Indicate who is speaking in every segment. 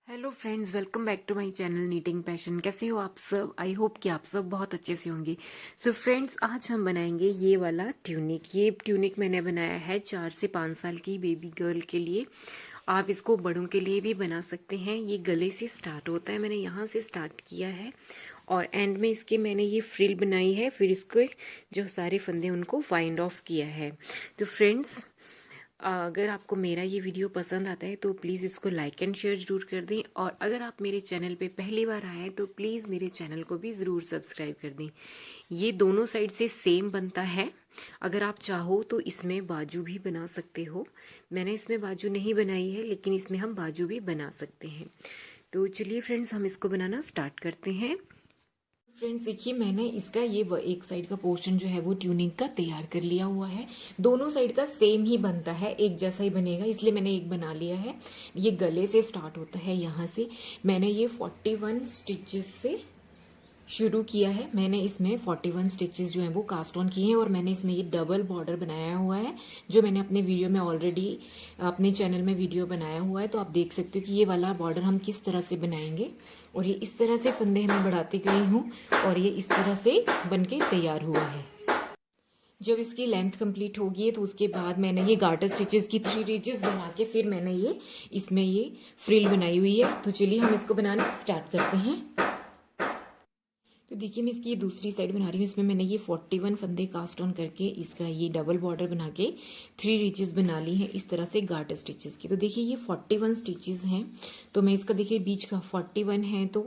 Speaker 1: Hello friends, welcome back to my channel knitting passion. कैसे हो आप सब? आई होप कि आप सब बहुत अच्छे से होंगे। सो फ्रेंड्स, आज हम बनाएंगे ये वाला ट्यूनिक। ये ट्यूनिक मैंने बनाया है 4 से 5 साल की बेबी गर्ल के लिए। आप इसको बड़ों के लिए भी बना सकते हैं। ये गले से स्टार्ट होता है, मैंने यहाँ से स्टार्ट किया है और एंड में इसके मैंने ये फ्रिल बनाई है, फिर इसके जो सारे फंदे उनको वाइंड ऑफ किया है। तो फ्रेंड्स, अगर आपको मेरा ये वीडियो पसंद आता है तो प्लीज़ इसको लाइक एंड शेयर जरूर कर दें, और अगर आप मेरे चैनल पे पहली बार आए हैं तो प्लीज़ मेरे चैनल को भी ज़रूर सब्सक्राइब कर दें। ये दोनों साइड से सेम बनता है। अगर आप चाहो तो इसमें बाजू भी बना सकते हो। मैंने इसमें बाजू नहीं बनाई है, लेकिन इसमें हम बाजू भी बना सकते हैं। तो चलिए फ्रेंड्स, हम इसको बनाना स्टार्ट करते हैं। फ्रेंड्स देखिए, मैंने इसका ये एक साइड का पोर्शन जो है वो ट्यूनिंग का तैयार कर लिया हुआ है। दोनों साइड का सेम ही बनता है, एक जैसा ही बनेगा, इसलिए मैंने एक बना लिया है। ये गले से स्टार्ट होता है, यहाँ से मैंने ये 41 स्टिचेस से शुरू किया है। मैंने इसमें 41 स्टिचेस जो है वो कास्ट ऑन किए हैं, और मैंने इसमें ये डबल बॉर्डर बनाया हुआ है, जो मैंने अपने वीडियो में ऑलरेडी अपने चैनल में वीडियो बनाया हुआ है। तो आप देख सकते हो कि ये वाला बॉर्डर हम किस तरह से बनाएंगे। और ये इस तरह से फंदे मैं बढ़ाती गई हूँ और ये इस तरह से बनके तैयार हुआ है। जब इसकी लेंथ कंप्लीट होगी तो उसके बाद मैंने ये गार्टर स्टिचेस की 3 रीजेस बना के फिर मैंने ये इसमें ये फ्रिल बनाई हुई है। तो चलिए हम इसको बनाना स्टार्ट करते हैं। तो देखिए, मैं इसकी दूसरी साइड बना रही हूँ। इसमें मैंने ये 41 फंदे कास्ट ऑन करके इसका ये डबल बॉर्डर बना के 3 रीचेस बना ली हैं इस तरह से गार्टर स्टिचेस की। तो देखिए, ये 41 स्टिचेस हैं। तो मैं इसका देखिए बीच का 41 है तो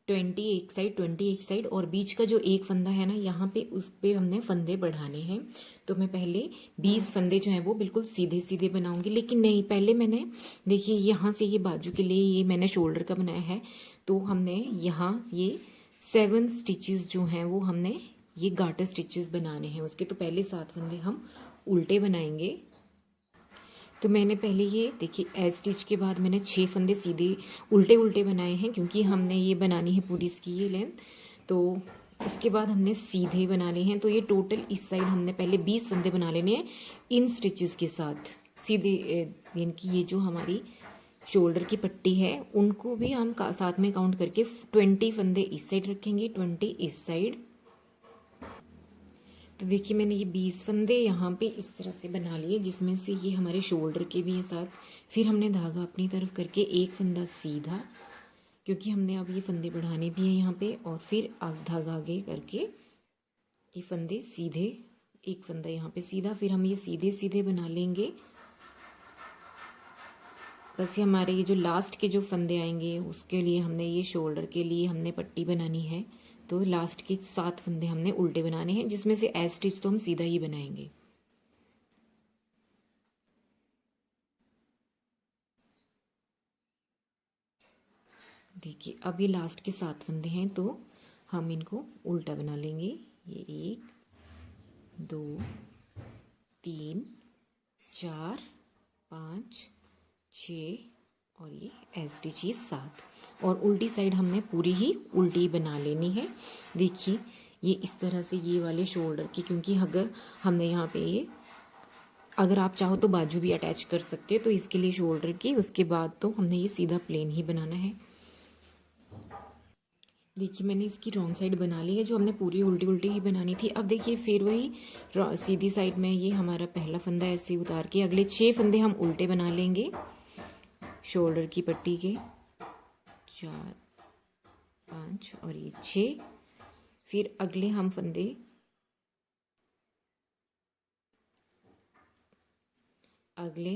Speaker 1: 20 एक साइड, 20 एक साइड, और बीच का जो एक फंदा है ना, यहाँ पे उस पे हमने फंदे बढ़ाने हैं। तो मैं पहले 20 फंदे जो हैं वो बिल्कुल सीधे सीधे बनाऊंगी, लेकिन नहीं, पहले मैंने देखिए यहाँ से ये बाजू के लिए ये मैंने शोल्डर का बनाया है। तो हमने यहाँ ये 7 स्टिचेस जो हैं वो हमने ये गार्टर स्टिचेस बनाने हैं उसके। तो पहले 7 फंदे हम उल्टे बनाएंगे। तो मैंने पहले ये देखिए एज स्टिच के बाद मैंने 6 फंदे सीधे उल्टे उल्टे बनाए हैं, क्योंकि हमने ये बनानी है पूरी इसकी ये लेंथ। तो उसके बाद हमने सीधे बनाने हैं। तो ये टोटल इस साइड हमने पहले 20 फंदे बना लेने हैं इन स्टिचेस के साथ सीधे। इनकी ये जो हमारी शोल्डर की पट्टी है उनको भी हम साथ में काउंट करके 20 फंदे इस साइड रखेंगे, 20 इस साइड। तो देखिए, मैंने ये 20 फंदे यहाँ पे इस तरह से बना लिए, जिसमें से ये हमारे शोल्डर के भी है साथ। फिर हमने धागा अपनी तरफ करके एक फंदा सीधा, क्योंकि हमने अब ये फंदे बढ़ाने भी हैं यहाँ पे, और फिर धागा आगे करके ये फंदे सीधे, एक फंदा यहाँ पे सीधा, फिर हम ये सीधे सीधे बना लेंगे। बस ये हमारे ये जो लास्ट के जो फंदे आएंगे उसके लिए हमने ये शोल्डर के लिए हमने पट्टी बनानी है। तो लास्ट के 7 फंदे हमने उल्टे बनाने हैं, जिसमें से एज स्टिच तो हम सीधा ही बनाएंगे। देखिए, अब ये लास्ट के 7 फंदे हैं तो हम इनको उल्टा बना लेंगे। ये 1 2 3 4 5 6 और ये एज स्टिच 7, और उल्टी साइड हमने पूरी ही उल्टी बना लेनी है। देखिए, ये इस तरह से ये वाले शोल्डर की, क्योंकि अगर हमने यहाँ पे ये, अगर आप चाहो तो बाजू भी अटैच कर सकते हो, तो इसके लिए शोल्डर की, उसके बाद तो हमने ये सीधा प्लेन ही बनाना है। देखिए, मैंने इसकी रॉन्ग साइड बना ली है, जो हमने पूरी उल्टी उल्टी ही बनानी थी। अब देखिए, फिर वही सीधी साइड में ये हमारा पहला फंदा ऐसे उतार के अगले 6 फंदे हम उल्टे बना लेंगे शोल्डर की पट्टी के, 4 5 और ये 6। फिर अगले हम फंदे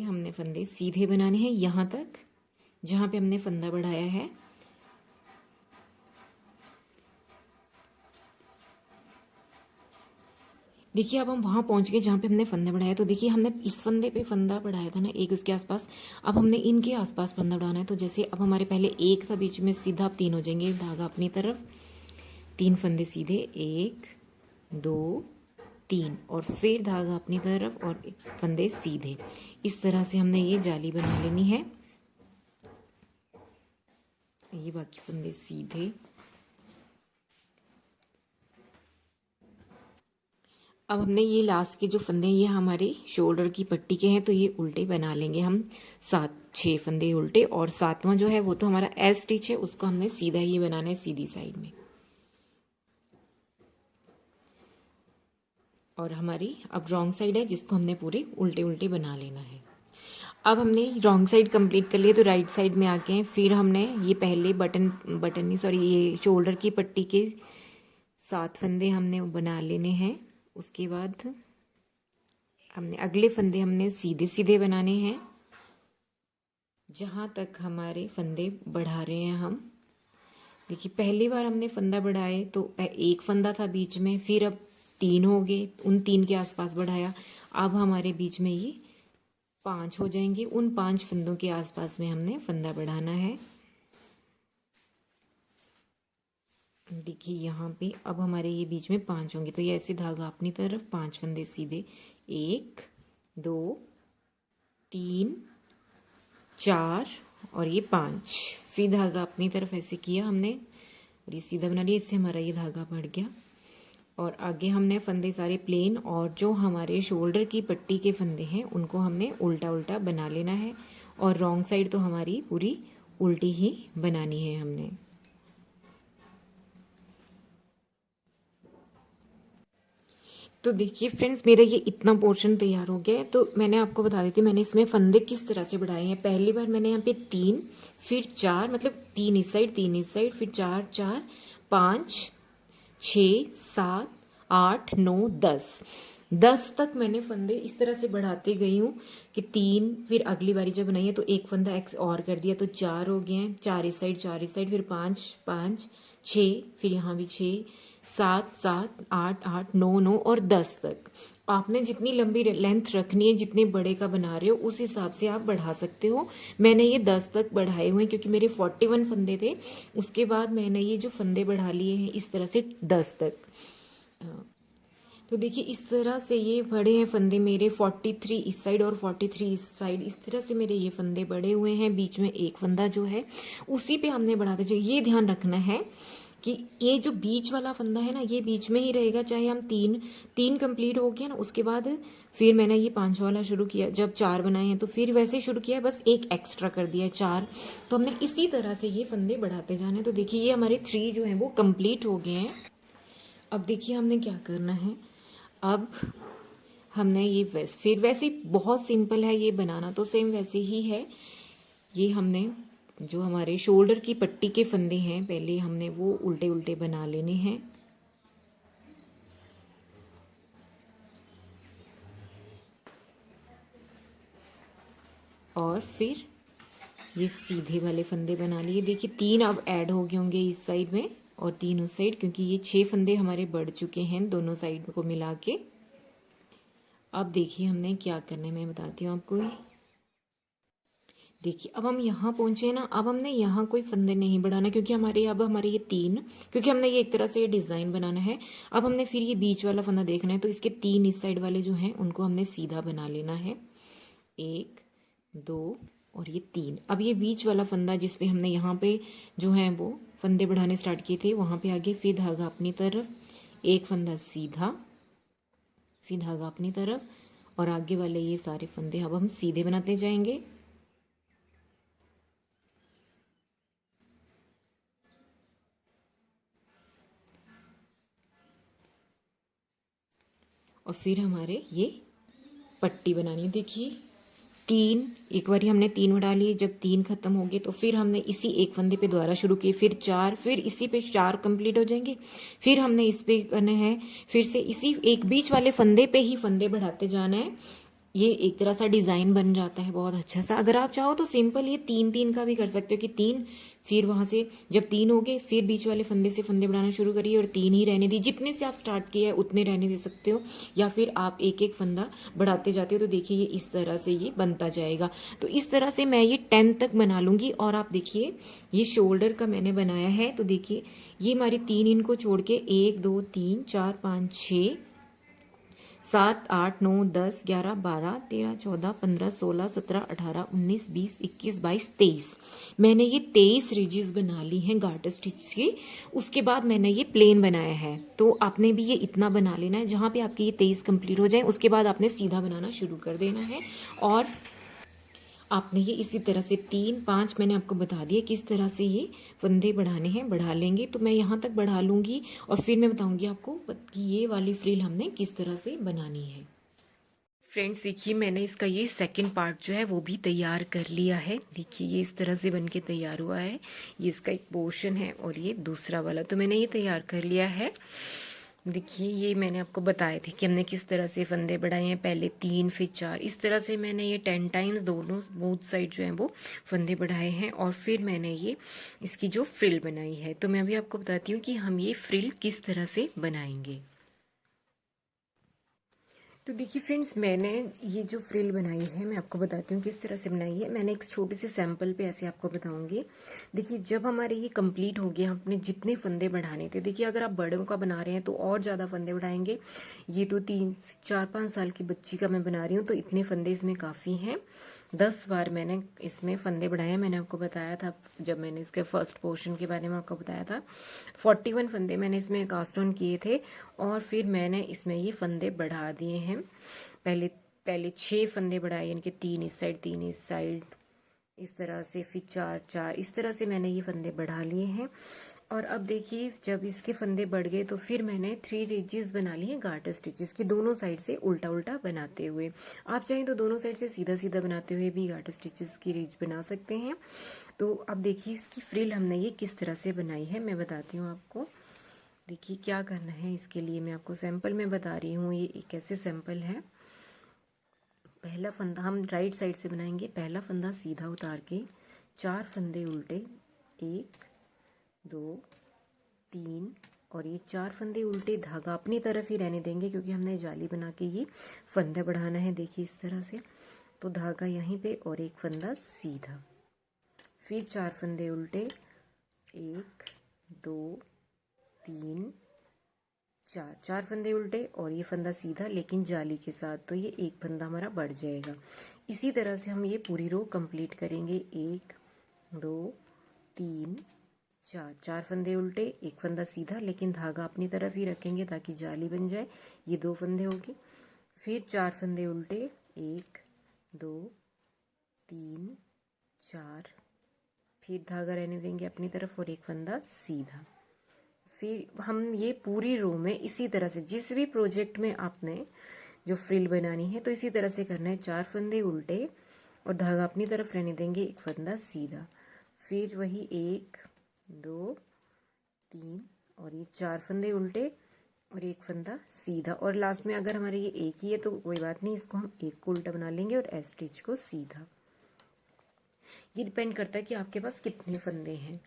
Speaker 1: हमने फंदे सीधे बनाने हैं यहाँ तक जहाँ पे हमने फंदा बढ़ाया है। देखिए, अब हम वहां पहुंच गए जहाँ पे हमने फंदा बढ़ाया। तो देखिए, हमने इस फंदे पे फंदा बढ़ाया था ना एक, उसके आसपास। अब हमने इनके आसपास फंदा बढ़ाना है। तो जैसे अब हमारे पहले एक था बीच में, सीधा अब 3 हो जाएंगे, धागा अपनी तरफ, 3 फंदे सीधे, 1 2 3, और फिर धागा अपनी तरफ और फंदे सीधे। इस तरह से हमने ये जाली बना लेनी है। ये बाकी फंदे सीधे। अब हमने ये लास्ट के जो फंदे ये हमारे शोल्डर की पट्टी के हैं, तो ये उल्टे बना लेंगे हम 7 6 फंदे उल्टे, और 7वां जो है वो तो हमारा एज स्टिच है, उसको हमने सीधा ही बनाना है सीधी साइड में। और हमारी अब रॉन्ग साइड है जिसको हमने पूरे उल्टे उल्टे बना लेना है। अब हमने रॉन्ग साइड कंप्लीट कर लिया तो राइट साइड में आके फिर हमने ये पहले बटन नहीं सॉरी ये शोल्डर की पट्टी के 7 फंदे हमने बना लेने हैं। उसके बाद हमने अगले फंदे हमने सीधे सीधे बनाने हैं जहां तक हमारे फंदे बढ़ा रहे हैं हम। देखिए पहली बार हमने फंदा बढ़ाए तो एक फंदा था बीच में, फिर अब 3 हो गए, उन 3 के आसपास बढ़ाया। अब हमारे बीच में ये 5 हो जाएंगे, उन 5 फंदों के आसपास में हमने फंदा बढ़ाना है। देखिए यहाँ पे अब हमारे ये बीच में 5 होंगे, तो ये ऐसे धागा अपनी तरफ 5 फंदे सीधे, 1 2 3 4 और ये 5, फिर धागा अपनी तरफ ऐसे किया हमने और ये सीधा बना लिया, इससे हमारा ये धागा बढ़ गया। और आगे हमने फंदे सारे प्लेन, और जो हमारे शोल्डर की पट्टी के फंदे हैं उनको हमने उल्टा उल्टा बना लेना है, और रॉन्ग साइड तो हमारी पूरी उल्टी ही बनानी है हमने। तो देखिए फ्रेंड्स मेरा ये इतना पोर्शन तैयार हो गया है। तो मैंने आपको बता देती हूँ मैंने इसमें फंदे किस तरह से बढ़ाए हैं। पहली बार मैंने यहाँ पे 3 फिर 4, मतलब 3 इस साइड 3 इस साइड, फिर 4 4 5 6 7 8 9 10 तक मैंने फंदे इस तरह से बढ़ाते गई हूँ कि 3, फिर अगली बारी जब बनाई है तो एक फंदा एक्स और कर दिया तो 4 हो गए हैं, 4 इस साइड 4 इस साइड, फिर 5 5 6, फिर यहाँ भी 6 7 7 8 8 9 9 और 10 तक। आपने जितनी लंबी लेंथ रखनी है, जितने बड़े का बना रहे हो उस हिसाब से आप बढ़ा सकते हो। मैंने ये 10 तक बढ़ाए हुए हैं क्योंकि मेरे 41 फंदे थे। उसके बाद मैंने ये जो फंदे बढ़ा लिए हैं इस तरह से 10 तक। तो देखिए इस तरह से ये बड़े हैं फंदे मेरे, 43 इस साइड और 43 इस साइड, इस तरह से मेरे ये फंदे बड़े हुए हैं। बीच में एक फंदा जो है उसी पे हमने बढ़ाते जाए। ये ध्यान रखना है कि ये जो बीच वाला फंदा है ना ये बीच में ही रहेगा, चाहे हम 3 कंप्लीट हो गया ना उसके बाद फिर मैंने ये 5 वाला शुरू किया, जब 4 बनाए हैं तो फिर वैसे शुरू किया है, बस एक एक्स्ट्रा कर दिया है 4। तो हमने इसी तरह से ये फंदे बढ़ाते जाने। तो देखिए ये हमारे 3 जो है वो कंप्लीट हो गए हैं। अब देखिए हमने क्या करना है, अब हमने ये फिर वैसे बहुत सिंपल है ये बनाना, तो सेम वैसे ही है। ये हमने जो हमारे शोल्डर की पट्टी के फंदे हैं पहले हमने वो उल्टे उल्टे बना लेने हैं, और फिर ये सीधे वाले फंदे बना लिए। देखिए 3 अब ऐड हो गए होंगे इस साइड में और 3 उस साइड, क्योंकि ये 6 फंदे हमारे बढ़ चुके हैं दोनों साइड को मिला के। अब देखिए हमने क्या करना है मैं बताती हूँ आपको। देखिए अब हम यहाँ पहुंचे ना, अब हमने यहाँ कोई फंदे नहीं बढ़ाना क्योंकि हमारे ये 3, क्योंकि हमने ये एक तरह से ये डिजाइन बनाना है। अब हमने फिर ये बीच वाला फंदा देखना है, तो इसके 3 इस साइड वाले जो हैं उनको हमने सीधा बना लेना है, 1 2 और ये 3। अब ये बीच वाला फंदा जिसपे हमने यहाँ पे जो है वो फंदे बढ़ाने स्टार्ट किए थे वहां पे आगे फिर धागा अपनी तरफ, एक फंदा सीधा, फिर धागा अपनी तरफ, और आगे वाले ये सारे फंदे अब हम सीधे बनाते जाएंगे। और फिर हमारे ये पट्टी बनानी है। देखिए 3 एक बार हमने 3 बढ़ा लिए, जब 3 खत्म हो गए तो फिर हमने इसी एक फंदे पे दोबारा शुरू किए, फिर 4, फिर इसी पे 4 कंप्लीट हो जाएंगे, फिर हमने इस पे करना है, फिर से इसी एक बीच वाले फंदे पे ही फंदे बढ़ाते जाना है। ये एक तरह सा डिजाइन बन जाता है बहुत अच्छा सा। अगर आप चाहो तो सिंपल ये 3 का भी कर सकते हो कि 3, फिर वहां से जब 3 हो गए फिर बीच वाले फंदे से फंदे बढ़ाना शुरू करिए और 3 ही रहने दी, जितने से आप स्टार्ट किया है उतने रहने दे सकते हो, या फिर आप एक एक फंदा बढ़ाते जाते हो। तो देखिए ये इस तरह से ये बनता जाएगा। तो इस तरह से मैं ये 10 तक बना लूंगी। और आप देखिए ये शोल्डर का मैंने बनाया है, तो देखिए ये हमारी 3 इनको छोड़ के 1 2 3 4 5 6 7 8 9 10 11 12 13 14 15 16 17 18 19 20 21 22 23 मैंने ये 23 रिजेस बना ली हैं गार्टर स्टिच की। उसके बाद मैंने ये प्लेन बनाया है, तो आपने भी ये इतना बना लेना है। जहां पे आपके ये 23 कंप्लीट हो जाए उसके बाद आपने सीधा बनाना शुरू कर देना है। और आपने ये इसी तरह से 3-5 मैंने आपको बता दिया किस तरह से ये फंदे बढ़ाने हैं, बढ़ा लेंगे। तो मैं यहाँ तक बढ़ा लूँगी और फिर मैं बताऊँगी आपको कि ये वाली फ्रिल हमने किस तरह से बनानी है। फ्रेंड्स देखिए, मैंने इसका ये सेकंड पार्ट जो है वो भी तैयार कर लिया है। देखिए ये इस तरह से बनके तैयार हुआ है। ये इसका एक पोर्शन है और ये दूसरा वाला, तो मैंने ये तैयार कर लिया है। देखिए ये मैंने आपको बताए थे कि हमने किस तरह से फंदे बढ़ाए हैं, पहले 3 फिर 4, इस तरह से मैंने ये 10 टाइम्स दोनों बोथ साइड जो है वो फंदे बढ़ाए हैं और फिर मैंने ये इसकी जो फ्रिल बनाई है। तो मैं अभी आपको बताती हूँ कि हम ये फ्रिल किस तरह से बनाएंगे। तो देखिए फ्रेंड्स, मैंने ये जो फ्रिल बनाई है मैं आपको बताती हूँ किस तरह से बनाई है। मैंने एक छोटे से सैंपल पे ऐसे आपको बताऊंगी। देखिए जब हमारे ये कंप्लीट हो गया, हमने जितने फंदे बढ़ाने थे, देखिए अगर आप बड़ों का बना रहे हैं तो और ज़्यादा फंदे बढ़ाएंगे। ये तो 3-4-5 साल की बच्ची का मैं बना रही हूँ तो इतने फंदे इसमें काफ़ी हैं। 10 बार मैंने इसमें फंदे बढ़ाए। मैंने आपको बताया था जब मैंने इसके फर्स्ट पोर्शन के बारे में आपको बताया था, 41 फंदे मैंने इसमें कास्ट ऑन किए थे और फिर मैंने इसमें ये फंदे बढ़ा दिए हैं। पहले पहले 6 फंदे बढ़ाए, यानी कि 3 इस साइड 3 इस साइड, इस तरह से, फिर 4-4, इस तरह से मैंने ये फंदे बढ़ा लिए हैं। और अब देखिए जब इसके फंदे बढ़ गए तो फिर मैंने 3 रिजेस बना लिए हैं गार्टर स्टिचेस की, दोनों साइड से उल्टा उल्टा बनाते हुए। आप चाहें तो दोनों साइड से सीधा सीधा बनाते हुए भी गार्टर स्टिचेस की रिज बना सकते हैं। तो अब देखिए इसकी फ्रिल हमने ये किस तरह से बनाई है, मैं बताती हूँ आपको। देखिए क्या करना है इसके लिए, मैं आपको सैंपल में बता रही हूँ। ये एक ऐसे सैंपल है। पहला फंदा हम राइट साइड से बनाएंगे। पहला फंदा सीधा उतार के 4 फंदे उल्टे, 1 2 3, और ये 4 फंदे उल्टे, धागा अपनी तरफ ही रहने देंगे क्योंकि हमने जाली बना के ये फंदा बढ़ाना है। देखिए इस तरह से, तो धागा यहीं पे और एक फंदा सीधा, फिर 4 फंदे उल्टे, 1 2 3 4, 4 फंदे उल्टे और ये फंदा सीधा लेकिन जाली के साथ, तो ये एक फंदा हमारा बढ़ जाएगा। इसी तरह से हम ये पूरी रो कंप्लीट करेंगे। 1 2 3 4, 4 फंदे उल्टे, एक फंदा सीधा लेकिन धागा अपनी तरफ ही रखेंगे ताकि जाली बन जाए। ये 2 फंदे हो गए। फिर 4 फंदे उल्टे, 1 2 3 4, फिर धागा रहने देंगे अपनी तरफ और एक फंदा सीधा। फिर हम ये पूरी रो में इसी तरह से, जिस भी प्रोजेक्ट में आपने जो फ्रिल बनानी है तो इसी तरह से करना है। 4 फंदे उल्टे और धागा अपनी तरफ रहने देंगे, एक फंदा सीधा, फिर वही 1 2 3 और ये 4 फंदे उल्टे और एक फंदा सीधा, और लास्ट में अगर हमारे ये एक ही है तो कोई बात नहीं, इसको हम एक को उल्टा बना लेंगे और एस स्टिच को सीधा। ये डिपेंड करता है कि आपके पास कितने फंदे हैं।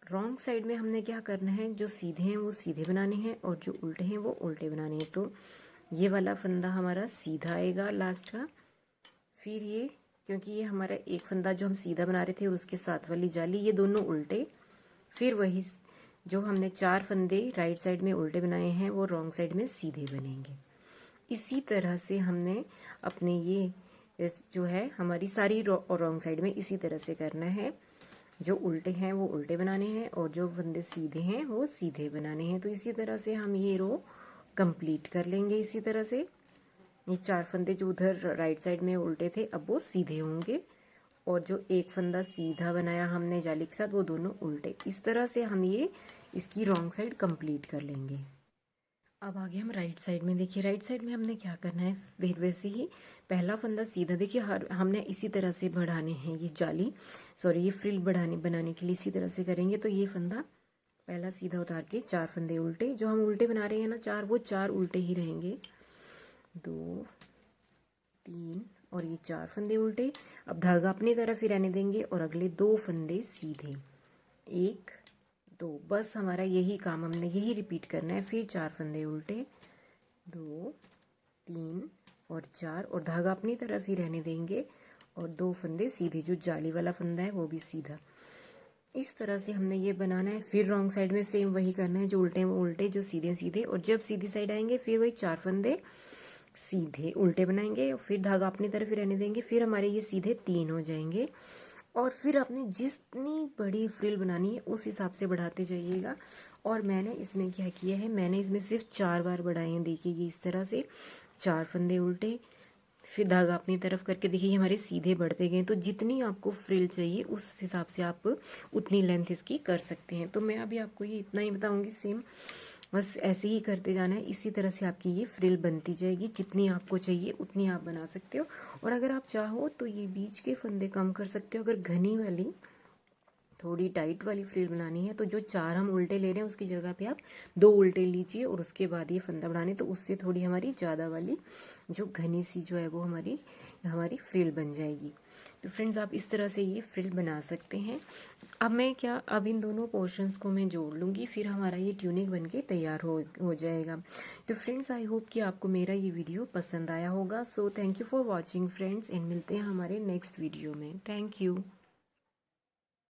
Speaker 1: रॉन्ग साइड में हमने क्या करना है, जो सीधे हैं वो सीधे बनाने हैं और जो उल्टे हैं वो उल्टे बनाने हैं। तो ये वाला फंदा हमारा सीधा आएगा लास्ट का, फिर ये, क्योंकि ये हमारा एक फंदा जो हम सीधा बना रहे थे और उसके साथ वाली जाली, ये दोनों उल्टे, फिर वही जो हमने 4 फंदे राइट साइड में उल्टे बनाए हैं वो रॉन्ग साइड में सीधे बनेंगे। इसी तरह से हमने अपने ये जो है हमारी सारी रॉन्ग साइड में इसी तरह से करना है। जो उल्टे हैं वो उल्टे बनाने हैं और जो फंदे सीधे हैं वो सीधे बनाने हैं। तो इसी तरह से हम ये रो कंप्लीट कर लेंगे। इसी तरह से ये 4 फंदे जो उधर राइट साइड में उल्टे थे अब वो सीधे होंगे और जो एक फंदा सीधा बनाया हमने जाली के साथ वो दोनों उल्टे। इस तरह से हम ये इसकी रॉन्ग साइड कंप्लीट कर लेंगे। अब आगे हम राइट साइड में, देखिए राइट साइड में हमने क्या करना है, फिर वैसे ही पहला फंदा सीधा, देखिए हर हमने इसी तरह से बढ़ाने हैं ये जाली, सॉरी ये फ्रिल बनाने के लिए इसी तरह से करेंगे। तो ये फंदा पहला सीधा उतार के 4 फंदे उल्टे, जो हम उल्टे बना रहे हैं ना 4, वो 4 उल्टे ही रहेंगे, 2 3 और ये 4 फंदे उल्टे। अब धागा अपनी तरफ ही रहने देंगे और अगले 2 फंदे सीधे, 1 2, बस हमारा यही काम, हमने यही रिपीट करना है। फिर 4 फंदे उल्टे, 2 3 और 4, और धागा अपनी तरफ ही रहने देंगे और 2 फंदे सीधे, जो जाली वाला फंदा है वो भी सीधा। इस तरह से हमने ये बनाना है। फिर रॉन्ग साइड में सेम वही करना है, जो उल्टे हैं वो उल्टे, जो सीधे सीधे, और जब सीधी साइड आएंगे फिर वही 4 फंदे सीधे उल्टे बनाएंगे, फिर धागा अपनी तरफ ही रहने देंगे, फिर हमारे ये सीधे 3 हो जाएंगे। और फिर आपने जितनी बड़ी फ्रिल बनानी है उस हिसाब से बढ़ाते जाइएगा। और मैंने इसमें क्या किया है, मैंने इसमें सिर्फ 4 बार बढ़ाए हैं। देखिए ये इस तरह से 4 फंदे उल्टे, फिर धागा अपनी तरफ करके देखिए ये हमारे सीधे बढ़ते गए। तो जितनी आपको फ्रिल चाहिए उस हिसाब से आप उतनी लेंथ इसकी कर सकते हैं। तो मैं अभी आपको ये इतना ही बताऊंगी, सेम बस ऐसे ही करते जाना है। इसी तरह से आपकी ये फ्रिल बनती जाएगी। जितनी आपको चाहिए उतनी आप बना सकते हो। और अगर आप चाहो तो ये बीच के फंदे कम कर सकते हो। अगर घनी वाली थोड़ी टाइट वाली फ्रिल बनानी है तो जो 4 हम उल्टे ले रहे हैं उसकी जगह पे आप 2 उल्टे लीजिए और उसके बाद ये फंदा बढ़ाने, तो उससे थोड़ी हमारी ज़्यादा वाली जो घनी सी जो है वो हमारी फ्रिल बन जाएगी। तो फ्रेंड्स आप इस तरह से ये फ्रिल बना सकते हैं। अब इन दोनों पोर्शंस को मैं जोड़ लूँगी, फिर हमारा ये ट्यूनिक बनके तैयार हो जाएगा। तो फ्रेंड्स आई होप कि आपको मेरा ये वीडियो पसंद आया होगा। So thank you for watching friends, and मिलते हैं हमारे नेक्स्ट वीडियो में। Thank you.